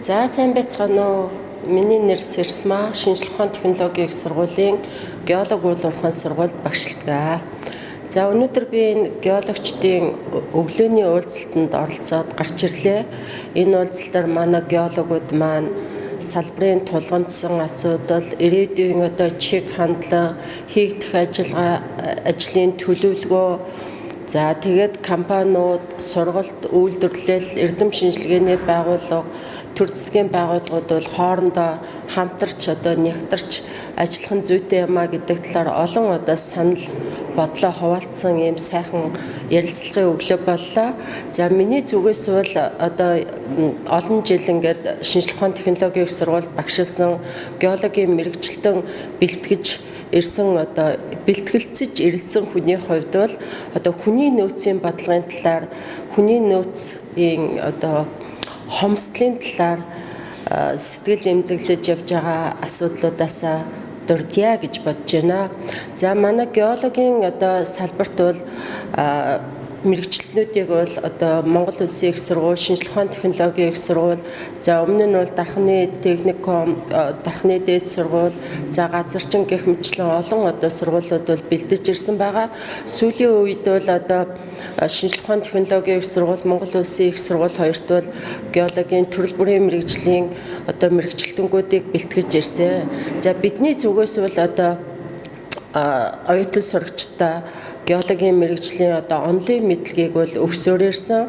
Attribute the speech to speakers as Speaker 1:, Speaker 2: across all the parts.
Speaker 1: За сайн байцгаана уу? Миний нэр Сэрсма, шинжлэх ухааны технологийн их сургуулийн геолог уул уурхайн сургуульд багшилдаг. За өнөөдөр би энэ геологчдын өглөөний уулзалтанд оролцоод гарч ирлээ. Энэ уулзалтаар манай геологууд маань салбарын тулгамдсан асуудал, ирээдүйн чиг хандлага, хийгдэх ажлын төлөвлөгөө, за тэгээд компаниуд, сургалт, үйлдвэрлэл, эрдэм шинжилгээний байгууллага, төр засгийн байгууллагууд бол хоорондоо хамтарч нягтарч ажиллах нь зүйтэй юмаа гэдэг талаар олон санал бодлоо хуваалцсан ийм сайхан ярилцлагын өглөө боллоо. За миний зүгээс бол олон жил ингээд шинжлэх ухааны технологийн их сургуульд багшилсан геологийн мэргэжилтэн бэлтгэж ирсэн бэлтгэлцэж ирсэн хүний хувьд бол хүний нөөцийн бодлогын талаар, хүний нөөцийн хомсдлын талаар сэтгэл эмзэглэж явж байгаа асуудлуудаас дурдъя гэж бодож байна. За манай геологийн салбарт бол мэргэжилтнүүдийг бол Монгол Улсын их сургууль, шинжлэх ухааны технологийн их сургууль, за өмнө нь бол Дархны техникум, Дархны дээд сургууль, за газарчин гэх мэтлэн олон сургуулиуд бол бэлдэж ирсэн байгаа. Сүүлийн үед бол шинжлэх ухааны технологийн их сургууль, Монгол Улсын их сургууль хоёрт бол геологийн төрөл бүрийн мэргэжлийн мэргэжилтэнгүүдийг бэлтгэж ирсэн. За бидний зүгээс бол оюутан сурагчдаа геологийн мэргэжлийн онлайн мэдлэгийг бол өгсөөр ирсэн.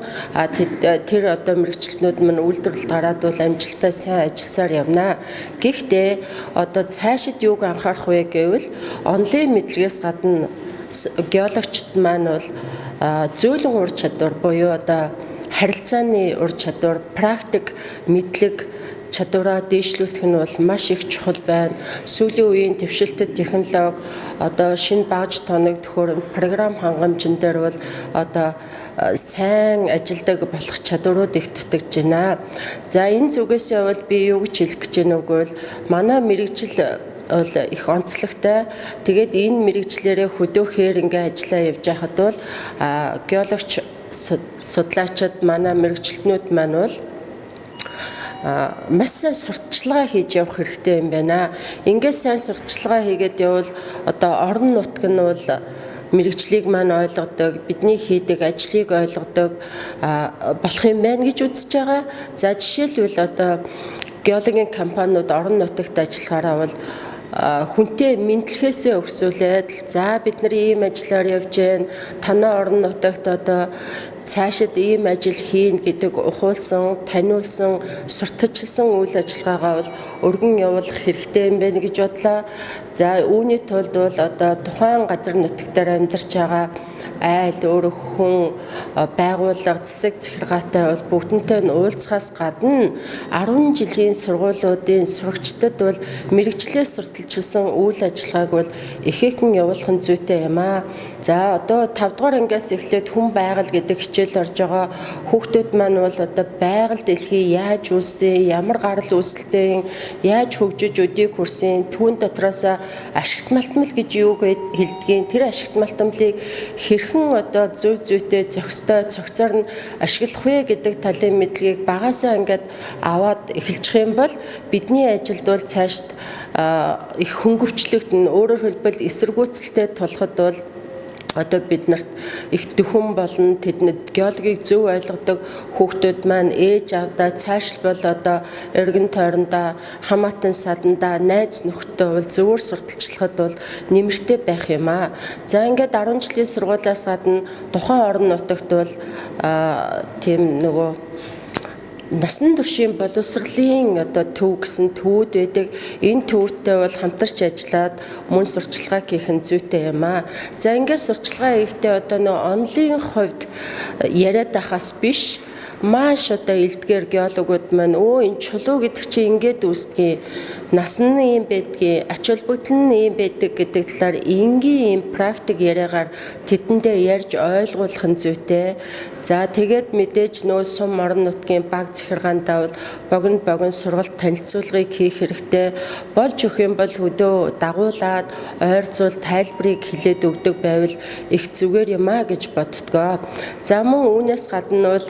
Speaker 1: Тэр мэргэжилтнүүд мань үйлдвэрлэлд гараад бол амжилттай сайн ажилласаар явна. Гэхдээ цаашид юуг анхаарах вэ гэвэл онлайн мэдлэгээс гадна геологчд маань бол зөөлөн ур чадвар буюу харилцааны ур чадвар, практик мэдлэг чадвараа дээшлүүлэх нь бол маш их чухал байна. Сүүлийн үеийн дэвшилтэт технологи, шинэ багж тоног төхөөрөмж, програм хангамжин дээр бол сайн ажилдаг болох чадварууд их дутагдж байна. За энэ зүгээсээ бол би юу гэж хэлэх гэж байна үгүй бол манай мэргэжил бол их онцлогтой. Тэгээд энэ мэргэжлэрээ хөдөөхөөр ингээ ажиллаа явж байхад бол геологч судлаачид манай мэргэжилтнүүд маань бол маш сайн сурталчилгаа хийж явах хэрэгтэй юм байна. Ингээд сайн сурталчилгаа хийгээд явал орон нутг нь бол мэргэжлийг маань ойлгодог, бидний хийдэг ажлыг ойлгодог болох юм байна гэж үзэж байгаа. За жишээлбэл геологийн компаниуд орон нутагт ажиллахаараа бол хүнтэй мэдлэгээсээ өксүүлээд за бид нар ийм ажиллаар явж гэн, танай орон нутагт цаашид ийм ажил хийн гэдэг ухуулсан, таниулсан, сурталчилсан үйл ажиллагаагаа бол өргөн явуулах хэрэгтэй юм байна гэж бодлоо. За үүний тулд бол тухайн газар нутгаар амьдарч байгаа айл, өөрөх хүн, байгууллага, засаг захиргаатай бол бүгднтэй нь уулзахаас гадна 10 жилийн сургуулиудын сурагчдад бол мэргэжлээс сурталчилсан үйл ажиллагааг бол ихээхэн явуулах нь зүйтэй юм аа. За 5 дугаар ангиас эхлээд хүн байгаль гэдэг хичээл орж байгаа. Хүүхдүүд маань бол байгаль дэлхий яаж үүссэн, ямар гарал үүсэлтэй, яаж хөгжиж өдийг хүрсэн, түүн дотроос ашигт малтмал гэж юуг хэлдгийг, тэр ашигт малтмалыг хэрхэн зөв зүйтэй зохистой цогцоор нь ашиглах вэ гэдэг талын мэдлэгийг багасаа ингээд аваад эхэлчих юм бол бидний ажилд бол цаашд их хөнгөвчлөгдөн, өөрөөр хэлбэл эсэргүүцэлтэй тулахад бол бид нарт их дөхөн болно. Тэднэд геологийг зөв ойлгодог хүүхдүүд маань ээж авдаа цаашлбал эргэн тойрондоо, хамаатан садандаа, найз нөхдөд бол зөвөр сурталчлахад бол нэмэртэй байх юм аа. За ингээд 10 жилийн сургуулиас гадна тухайн орон нутагт бол тийм насан туршийн боловсролын төв гэсэн төвүүд байдаг. Энэ төвтэй бол хамтарч ажиллаад мөн сурчлагаа хийх нь зүйтэй юм аа. За ингээд сурчлагаа хийхдээ онлайн хувьд яриад байхаас биш, маш элдгээр геологууд маань энэ чулуу гэдэг чинь ингээд үүсдэг, насан нь юм байдгийг, ач холбогдол нь юм байдаг гэдэг талаар энгийн практик яриагаар тэдэндээ ярьж ойлгуулах нь зүйтэй. За тэгээд мэдээж сум орон нутгийн баг захиргаандаа богино сургалт танилцуулгыг хийх хэрэгтэй. Болж өгөх юм бол хөдөө дагуулад ойрцуул тайлбарыг хэлээд өгдөг байвал их зүгээр юм аа гэж боддгоо. За мөн үүнээс гадна бол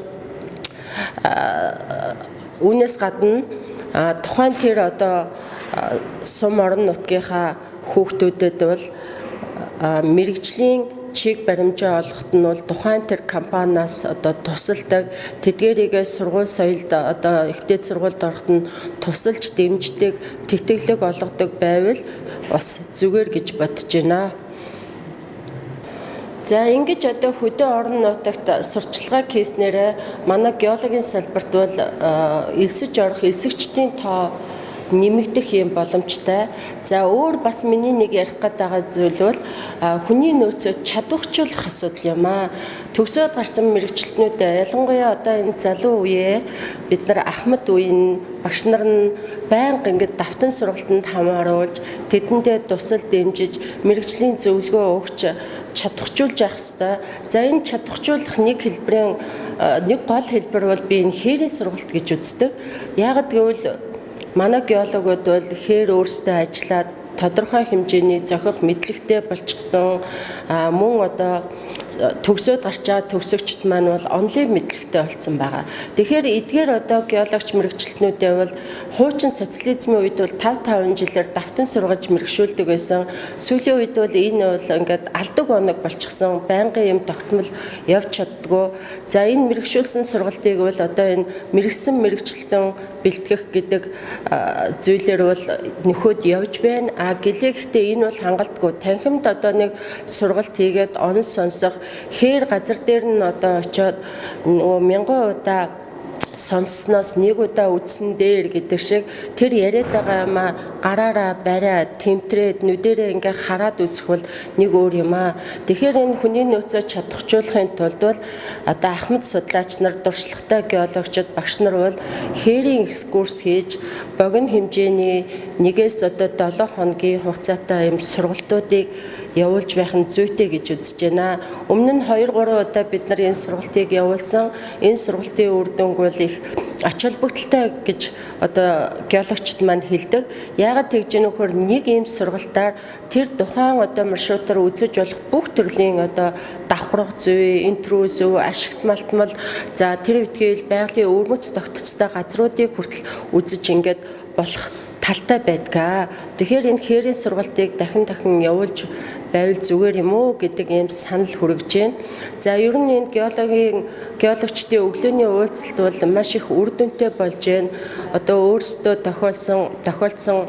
Speaker 1: Үүнээс гадна тухайн тэр одоо сум орон нутгийнхаа хүүхдүүдэд бол мэрэгжлийн чиг баримжаа олоход нь бол тухайн тэр компаниас одоо тусалдаг тэдгээрийгээ сургууль соёлд одоо ихтэй сургуульд ороход нь тусалж дэмждэг тэтгэлэг олгодог байвал бас зүгээр гэж бодож байна. За ингэж одоо хөдөө орон нутагт сурчлагаа хийснээрээ манай геологийн салбарт бол элсэж орох элсэгчдийн тоо нэмэгдэх юм боломжтой. За өөр бас миний нэг ярих гээд байгаа зүйл бол хүний нөөцөө чадварчлуулах асуудал юм аа. Төгсөөд гарсан мэрэгчлэтнүүдээ ялангуяа одоо энэ залуу үеэ бид нар ахмад үеийн багш нар нь байнга ингээд давтан сургалтанд хамааруулж тэдэндээ тусал дэмжиж мэрэгжлийн зөвлөгөө өгч чадварчулж явах ёстой. За энэ чадварчуулах нэг хэлбэрийн нэг гол хэлбэр бол би энэ хээрийн сургалт гэж үздэг. Яагад гэвэл манай геологууд бол хээр өөрсдөө ажиллаад тодорхой хэмжээний зохих мэдлэгтэй болчихсон мөн одоо төгсөөд гарч байгаа төгсөгчд маань бол онлайн мэдлэгтэй болсон байгаа. Тэгэхээр эдгээр одоо геологч мэрэгчлэтнүүдээ бол хуучин социализмын үед бол 5 жилээр давтан сургаж мэрэгшүүлдэг байсан. Сүүлийн үед бол энэ бол ингээд алдаг оног болчихсон. Байнгын юм тогтмол явж чаддгүй. За энэ мэрэгшүүлсэн сургалтыг бол одоо энэ мэрэгсэн мэрэгчлэлтэн бэлтгэх гэдэг зүйлээр бол нөхөд явж байна. Гэлээхдээ энэ бол хангалтгүй. Танхимд одоо нэг сургалт хийгээд онос сонсох хээр газар дээр нь одоо очиод мянган удаа сонссноос нэг удаа үзсэн дээр гэдэг шиг тэр яриад байгаа юм а гараараа бариа тэмтрээд нүдэрээ ингээ хараад үзэх бол нэг өөр юм а. Тэгэхээр энэ хүний нөөцөө чадварчуулахын тулд бол одоо ахмад судлаач нар, дуршлагатай геологчид, багш нар бол хээрийн экскурс хийж богино хэмжээний 1-ээс одоо 7 хоногийн хугацаатай юм сургалтуудыг явуулж байх нь зүйтэй гэж үзэж байна. Өмнө нь 2-3 удаа бид нар энэ сургалтыг явуулсан. Энэ сургалтын үр дүнг бол их ач холбогдолтой гэж одоо геологчд маань хэлдэг. Яагаад тэгж ийм нөхөр нэг ийм сургалтаар тэр тухайн одоо маршрутаар үзэж болох бүх төрлийн одоо давхрах зүй, интрүү зөв, ашигт малтмал за тэр үедгээл байгалийн өвөрмөц тогтцтой газруудыг хүртэл үзэж ингээд болох талтай байдгаа. Тэгэхээр энэ хээрийн сургалтыг дахин явуулж байвал зүгээр юм уу гэдэг ийм санал хүргэж байна. За ер нь энэ геологчдын өглөөний уулзалт бол маш их үр дүнтэй болж байна. Одоо өөрсдөө тохиолдсон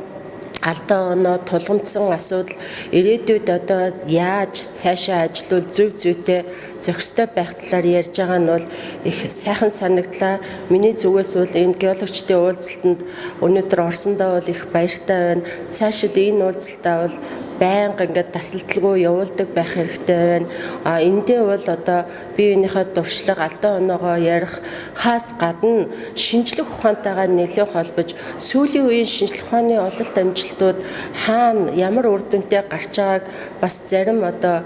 Speaker 1: алдаа оноо тулгамдсан асуудал ирээдүйд одоо яаж цаашаа ажиллавал зөв зүйтэй зохистой байх талаар ярьж байгаа нь бол их сайхан санагдлаа. Миний зүгээс бол энэ геологчдын уулзалтанд өнөөдөр орсондоо бол их баяртай байна. Цаашид энэ уулзалтаа бол байнга ингээд тасалдалгүй явуулдаг байх хэрэгтэй байна. Эндээ бол одоо биеийнхээ дуршлаг алдаа оноогоо ярих хаас гадна шинжлэх ухаантайгаа нэлээд холбож сүүлийн үеийн шинжлэх ухааны ололт амжилтууд хаана ямар үр дүнтэй гарч байгааг бас зарим одоо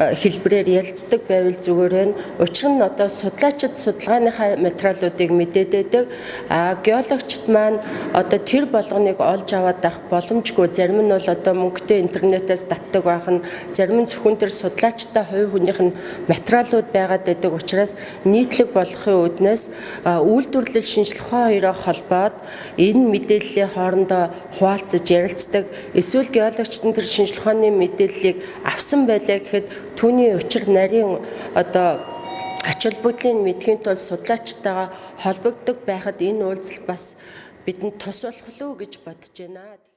Speaker 1: хэлбэрээр ярилцдаг байвал зүгээр байна. Учир нь одоо судлаачид судалгааныхаа материалуудыг мэдээд байдаг. Геологчд маань одоо тэр болгоныг олж аваад авах боломжгүй. Зарим нь бол одоо мөнгөтэй интернетээс татдаг байх нь, зарим нь зөвхөн тэр судлаачтай хувь хүнийх нь материалууд байгаад байдаг учраас нийтлэг болохын үүднээс үйлдвэрлэл шинжлэх ухаан хоёроо холбоод энэ мэдээллийн хоорондоо хуваалцаж ярилцдаг. Эсвэл геологчд нь тэр шинжлэх ухааны мэдээллийг авсан байлаа гэхэд түүний учир нарийн одоо ач холбогдлын мэдхийн тулд судлаачтайгаа холбогддог байхад энэ уулзалт бас бидэнд тус болох уу гэж бодож байна.